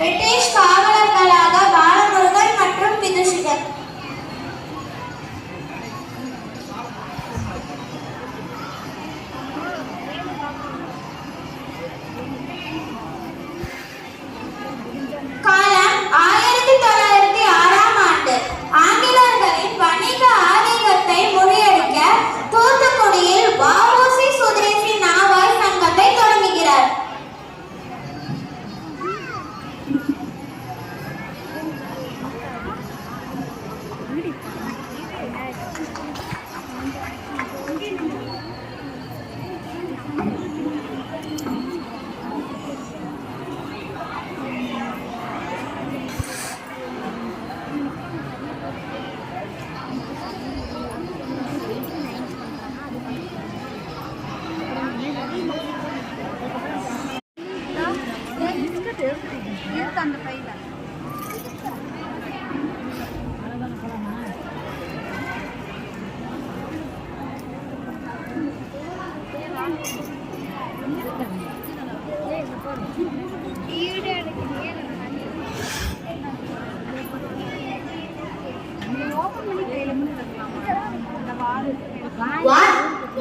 British காவலர்களாக Balamurugan மற்றும் விதுஷிகர். காலம் 1906ஆம் ஆண்டு. ஆங்கிலேயர்களின் வணிக ஆதிக்கத்தை முறியடிக்க தூத்துக்குடியில் வ.உ.சி. சுதேசி நாவல் சங்கத்தை தொடங்குகிறார்.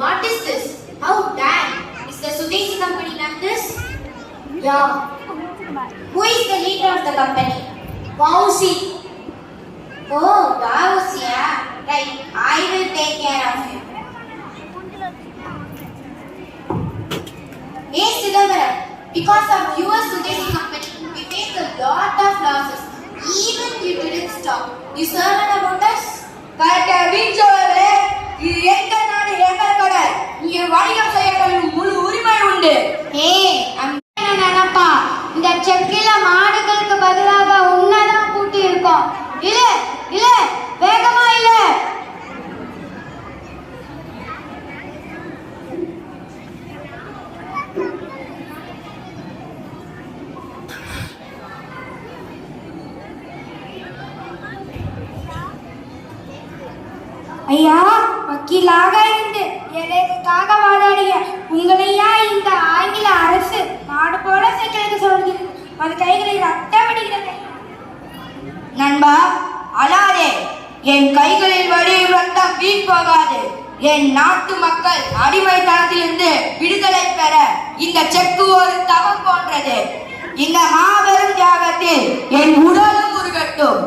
What is this? How dang! Is the Sudesi company like this? Yeah. Who is the leader of the company? Vausi. Oh, Vausi, yeah. Right. I will take care of him. Hey, Siddhavaram. Because of your Sudesi company, we faced a lot of losses. Even you didn't stop. You heard about us? கரெக்டா வீச்சவரே, இது எங்கள் நாடு, எங்கள் கடல். இங்கே வணிகம் செய்ய முழு உரிமை உண்டு. என்ன நினைப்பா, இந்த செக்கில மாடுகளுக்கு பதிலாக உன்னதான் கூட்டி இருக்கோம். இல்ல இல்ல, வேகமா இல்ல. ஐயா, வக்கீலாக இருந்து எனக்காக வாதாடிய உங்களையா இந்த ஆங்கில அரசு நாடு போல சேர்க்க சொல்கிறது. அது கைகளில் ரத்தம் விடுகிறது. நண்பா, அழாதே. என் கைகளில் வடியும் ரத்தம் வீண் போகாது. என் நாட்டு மக்கள் அடிமைத்தனத்திலிருந்து விடுதலை பெற இந்த செக்கு ஒரு தவம் போன்றது. இந்த மாபெரும் தியாகத்தில் என் உடலும் உருகட்டும்.